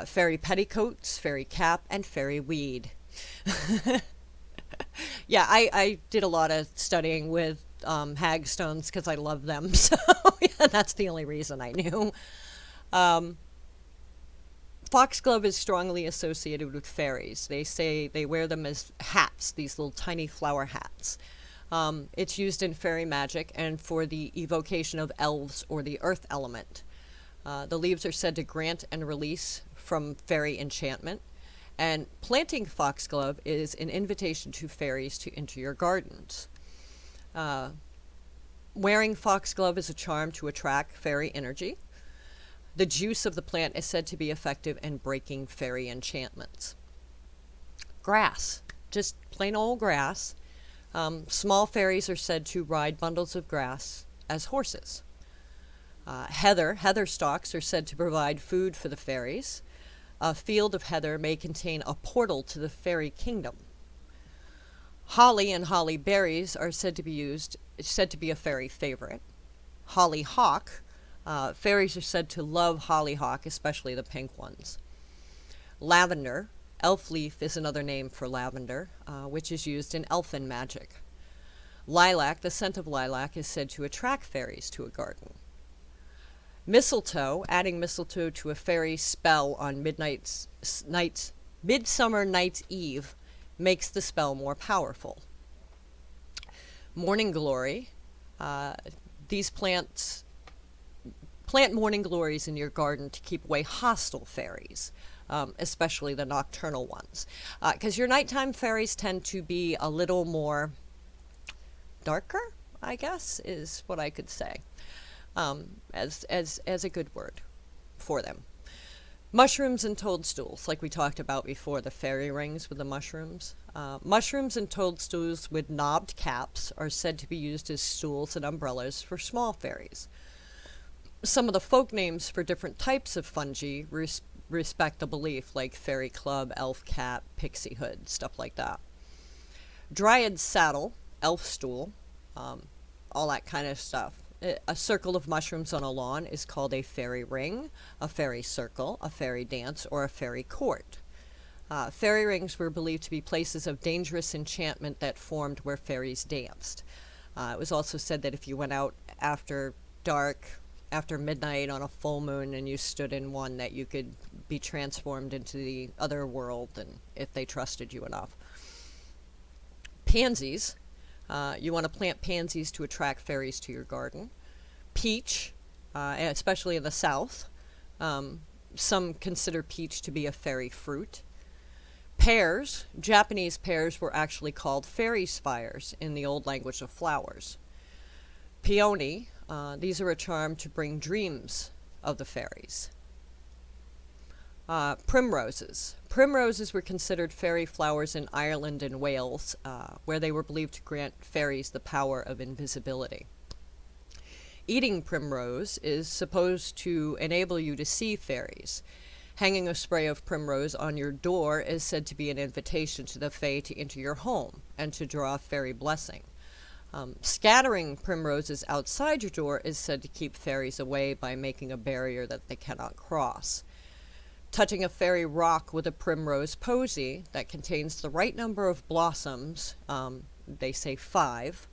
Speaker 1: Fairy petticoats, fairy cap, and fairy weed. Yeah, I did a lot of studying with hagstones because I love them, so yeah, that's the only reason I knew. Foxglove is strongly associated with fairies. They say they wear them as hats, these little tiny flower hats. It's used in fairy magic and for the evocation of elves or the earth element. The leaves are said to grant and release from fairy enchantment. And planting foxglove is an invitation to fairies to enter your gardens. Wearing foxglove is a charm to attract fairy energy. The juice of the plant is said to be effective in breaking fairy enchantments. Grass, just plain old grass. Small fairies are said to ride bundles of grass as horses. Heather stalks are said to provide food for the fairies. A field of heather may contain a portal to the fairy kingdom. Holly and holly berries are said to be a fairy favorite. Hollyhock, fairies are said to love hollyhock, especially the pink ones. Lavender, elf leaf is another name for lavender, which is used in elfin magic. Lilac, the scent of lilac, is said to attract fairies to a garden. Mistletoe, adding mistletoe to a fairy spell on Midsummer Night's Eve makes the spell more powerful. Morning glory, these plant morning glories in your garden to keep away hostile fairies, especially the nocturnal ones, because your nighttime fairies tend to be a little more darker, I guess, is what I could say. As a good word for them. Mushrooms and toadstools, like we talked about before, the fairy rings with the mushrooms. Mushrooms and toadstools with knobbed caps are said to be used as stools and umbrellas for small fairies. Some of the folk names for different types of fungi respect the belief, like fairy club, elf cap, pixie hood, stuff like that. Dryad saddle, elf stool, all that kind of stuff. A circle of mushrooms on a lawn is called a fairy ring, a fairy circle, a fairy dance, or a fairy court. Fairy rings were believed to be places of dangerous enchantment that formed where fairies danced. It was also said that if you went out after dark, after midnight on a full moon, and you stood in one, that you could be transformed into the other world, and if they trusted you enough. Pansies. You want to plant pansies to attract fairies to your garden. Peach, especially in the south. Some consider peach to be a fairy fruit. Pears, Japanese pears were actually called fairy spires in the old language of flowers. Peony, these are a charm to bring dreams of the fairies. Primroses. Primroses were considered fairy flowers in Ireland and Wales, where they were believed to grant fairies the power of invisibility. Eating primrose is supposed to enable you to see fairies. Hanging a spray of primrose on your door is said to be an invitation to the Fae to enter your home and to draw a fairy blessing. Scattering primroses outside your door is said to keep fairies away by making a barrier that they cannot cross. Touching a fairy rock with a primrose posy that contains the right number of blossoms, they say 5,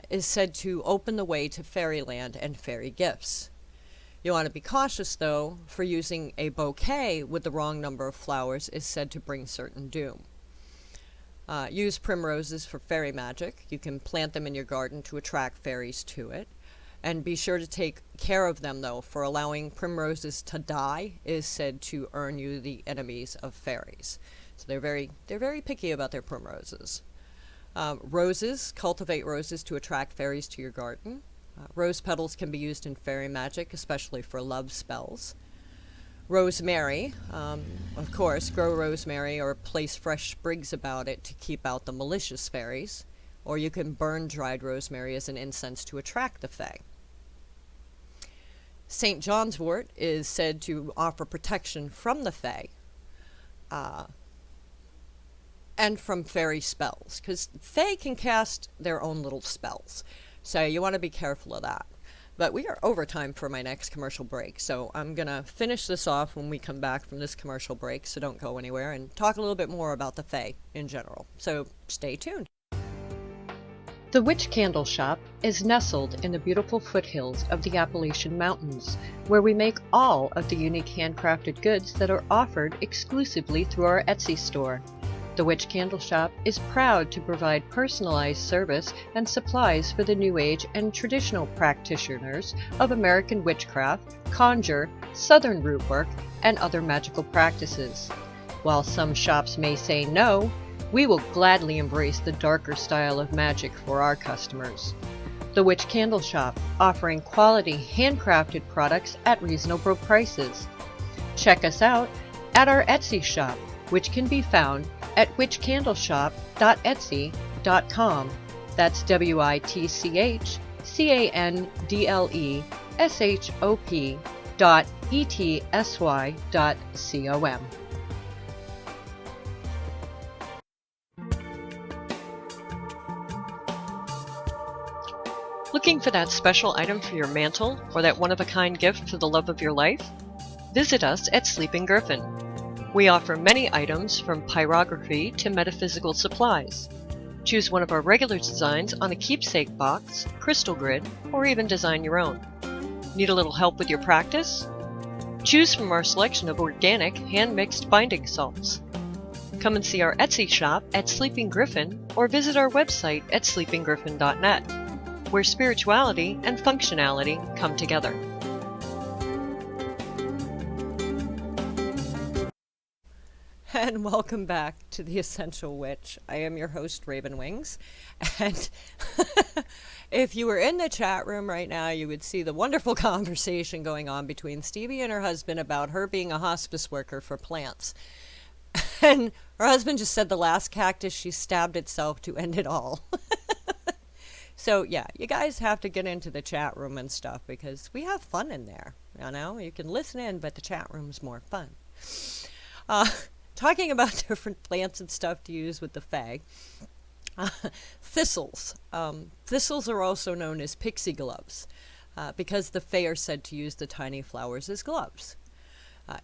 Speaker 1: is said to open the way to fairyland and fairy gifts. You want to be cautious, though, for using a bouquet with the wrong number of flowers is said to bring certain doom. Use primroses for fairy magic. You can plant them in your garden to attract fairies to it. And be sure to take care of them, though, for allowing primroses to die is said to earn you the enemies of fairies. So they're very picky about their primroses. Roses, cultivate roses to attract fairies to your garden. Rose petals can be used in fairy magic, especially for love spells. Rosemary, of course, grow rosemary or place fresh sprigs about it to keep out the malicious fairies. Or you can burn dried rosemary as an incense to attract the fae. St. John's wort is said to offer protection from the fae and from fairy spells, because fae can cast their own little spells. So you want to be careful of that. But we are over time for my next commercial break, so I'm going to finish this off when we come back from this commercial break, so don't go anywhere, and talk a little bit more about the fae in general. So stay tuned.
Speaker 2: The Witch Candle Shop is nestled in the beautiful foothills of the Appalachian Mountains, where we make all of the unique handcrafted goods that are offered exclusively through our Etsy store. The Witch Candle Shop is proud to provide personalized service and supplies for the New Age and traditional practitioners of American witchcraft, conjure, southern root work, and other magical practices. While some shops may say no, we will gladly embrace the darker style of magic for our customers. The Witch Candle Shop, offering quality handcrafted products at reasonable prices. Check us out at our Etsy shop, which can be found at witchcandleshop.etsy.com. witchcandleshop.com. That's witchcandleshop.etsy.com. Looking for that special item for your mantle or that one-of-a-kind gift for the love of your life? Visit us at Sleeping Griffin. We offer many items from pyrography to metaphysical supplies. Choose one of our regular designs on a keepsake box, crystal grid, or even design your own. Need a little help with your practice? Choose from our selection of organic, hand-mixed binding salts. Come and see our Etsy shop at Sleeping Griffin or visit our website at sleepinggriffin.net, where spirituality and functionality come together.
Speaker 1: And welcome back to The Essential Witch. I am your host, Raven Wings. And if you were in the chat room right now, you would see the wonderful conversation going on between Stevie and her husband about her being a hospice worker for plants. And her husband just said the last cactus she stabbed itself to end it all. So, yeah, you guys have to get into the chat room and stuff because we have fun in there. You know, you can listen in, but the chat room's more fun. Talking about different plants and stuff to use with the Fae. Thistles. Thistles are also known as Pixie Gloves because the Fae are said to use the tiny flowers as gloves.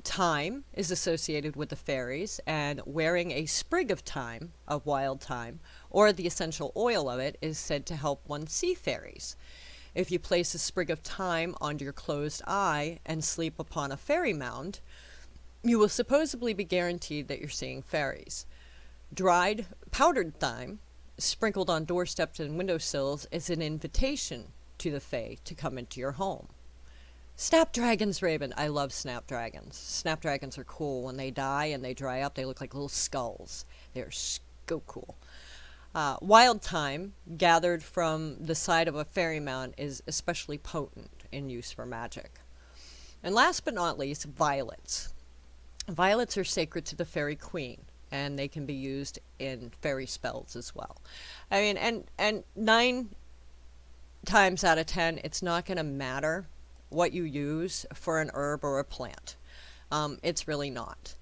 Speaker 1: Thyme is associated with the fairies, and wearing a sprig of thyme, of wild thyme, or the essential oil of it is said to help one see fairies. If you place a sprig of thyme under your closed eye and sleep upon a fairy mound, you will supposedly be guaranteed that you're seeing fairies. Dried, powdered thyme, sprinkled on doorsteps and windowsills, is an invitation to the Fae to come into your home. Snapdragons, Raven. I love snapdragons. Snapdragons are cool. When they die and they dry up, they look like little skulls. They're so cool. Wild thyme, gathered from the side of a fairy mound, is especially potent in use for magic. And last but not least, violets. Violets are sacred to the fairy queen, and they can be used in fairy spells as well. I mean, and 9 times out of 10, it's not going to matter what you use for an herb or a plant. It's really not.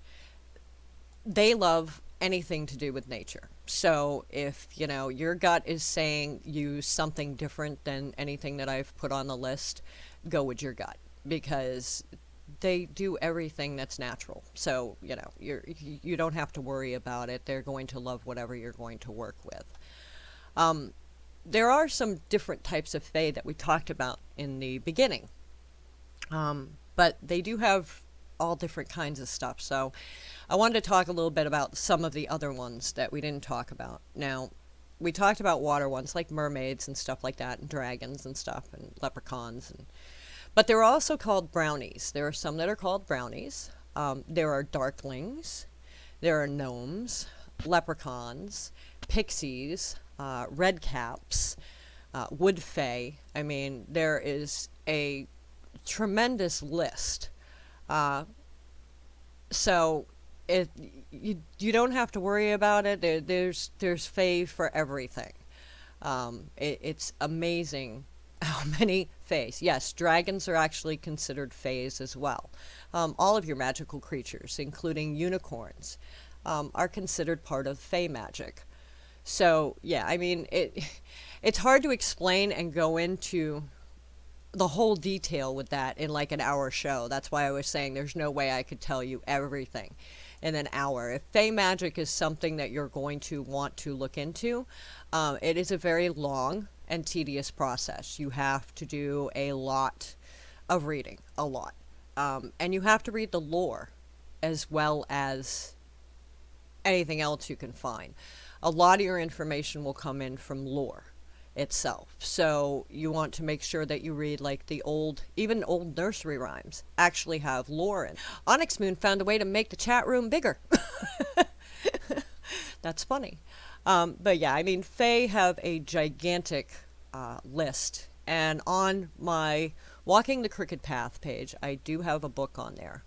Speaker 1: They love anything to do with nature. So if, you know, your gut is saying use something different than anything that I've put on the list, go with your gut, because they do everything that's natural. So, you know, you don't have to worry about it. They're going to love whatever you're going to work with. There are some different types of Fae that we talked about in the beginning. But they do have all different kinds of stuff. So I wanted to talk a little bit about some of the other ones that we didn't talk about. Now, we talked about water ones like mermaids and stuff like that, and dragons and stuff, and leprechauns. But they're also called brownies. There are some that are called brownies. There are darklings. There are gnomes, leprechauns, pixies, redcaps, wood fae. I mean, there is a tremendous list. So you don't have to worry about it. There's fae for everything. It's amazing how many faes. Yes, dragons are actually considered faes as well. All of your magical creatures, including unicorns, are considered part of Fae Magick. So yeah, I mean, it's hard to explain and go into the whole detail with that in like an hour show. That's why I was saying there's no way I could tell you everything in an hour. If Fae Magick is something that you're going to want to look into, it is a very long and tedious process. You have to do a lot of reading, a lot. And you have to read the lore as well as anything else you can find. A lot of your information will come in from lore itself. So you want to make sure that you read like the old, even old nursery rhymes actually have lore in. Onyx Moon found a way to make the chat room bigger. That's funny. But yeah, I mean, Fae have a gigantic list. And on my Walking the Crooked Path page, I do have a book on there.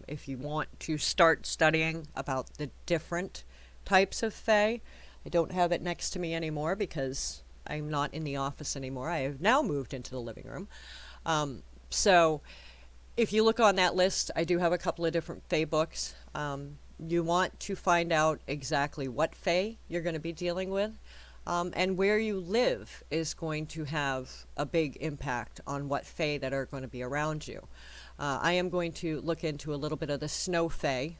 Speaker 1: If you want to start studying about the different types of Fae, I don't have it next to me anymore because I'm not in the office anymore. I have now moved into the living room. So if you look on that list, I do have a couple of different Fae books. You want to find out exactly what Fae you're going to be dealing with. And where you live is going to have a big impact on what Fae that are going to be around you. I am going to look into a little bit of the snow Fae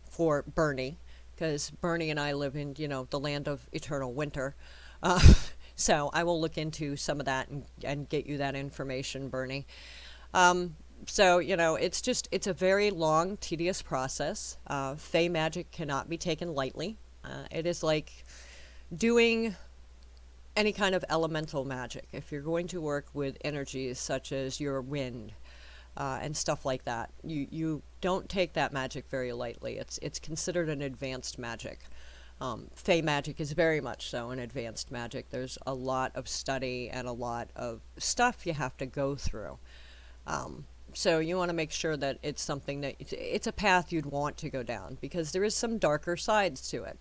Speaker 1: for Bernie, because Bernie and I live in, the land of eternal winter. So I will look into some of that and get you that information, Bernie. So, it's a very long, tedious process. Fae magic cannot be taken lightly. It is like doing any kind of elemental magic. If you're going to work with energies such as your wind and stuff like that, you don't take that magic very lightly. It's considered an advanced magic. Fae magic is very much so an advanced magic. There's a lot of study and a lot of stuff you have to go through. So you want to make sure that it's something that it's a path you'd want to go down, because there is some darker sides to it.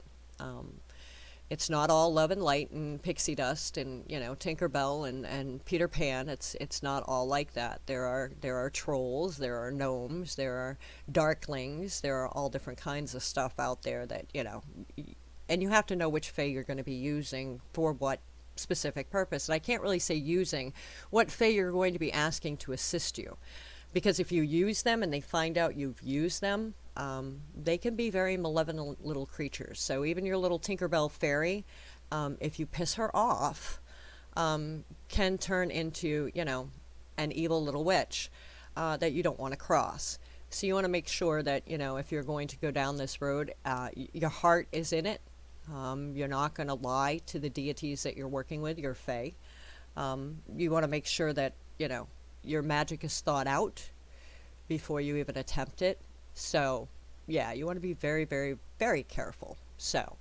Speaker 1: It's not all love and light and pixie dust and Tinkerbell and Peter Pan. It's not all like that. There are trolls, there are gnomes, there are darklings, there are all different kinds of stuff out there that and you have to know which Fae you're going to be using for what specific purpose. And I can't really say using, what Fae you're going to be asking to assist you. Because if you use them and they find out you've used them, they can be very malevolent little creatures. So even your little Tinkerbell fairy, if you piss her off, can turn into, an evil little witch that you don't want to cross. So you want to make sure that, if you're going to go down this road, your heart is in it. You're not going to lie to the deities that you're working with, your Fae. You want to make sure that, your magic is thought out before you even attempt it. So, yeah, you want to be very, very, very careful. So,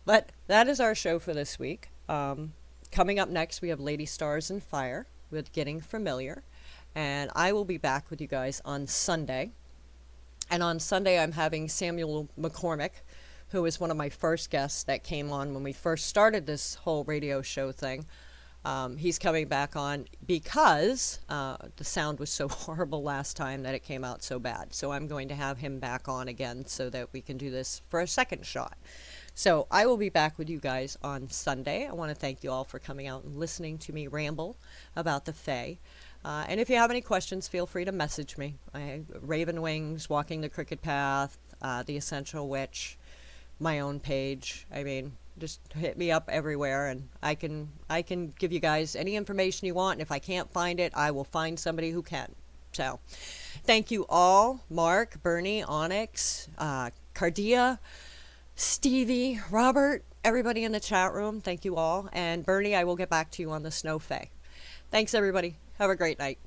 Speaker 1: but that is our show for this week. Coming up next, we have Lady Stars and Fire with Getting Familiar. And I will be back with you guys on Sunday. And on Sunday, I'm having Samuel McCormick, who is one of my first guests that came on when we first started this whole radio show thing. He's coming back on because the sound was so horrible last time that it came out so bad. So I'm going to have him back on again so that we can do this for a second shot. So I will be back with you guys on Sunday. I want to thank you all for coming out and listening to me ramble about the Fae. And if you have any questions, feel free to message me. Raven Wings, Walking the Crooked Path, The Essential Witch, my own page. I mean, just hit me up everywhere, and I can give you guys any information you want. And if I can't find it, I will find somebody who can. So, thank you all, Mark, Bernie, Onyx, Cardia, Stevie, Robert, everybody in the chat room. Thank you all. And Bernie, I will get back to you on the Snow Fae. Thanks, everybody. Have a great night.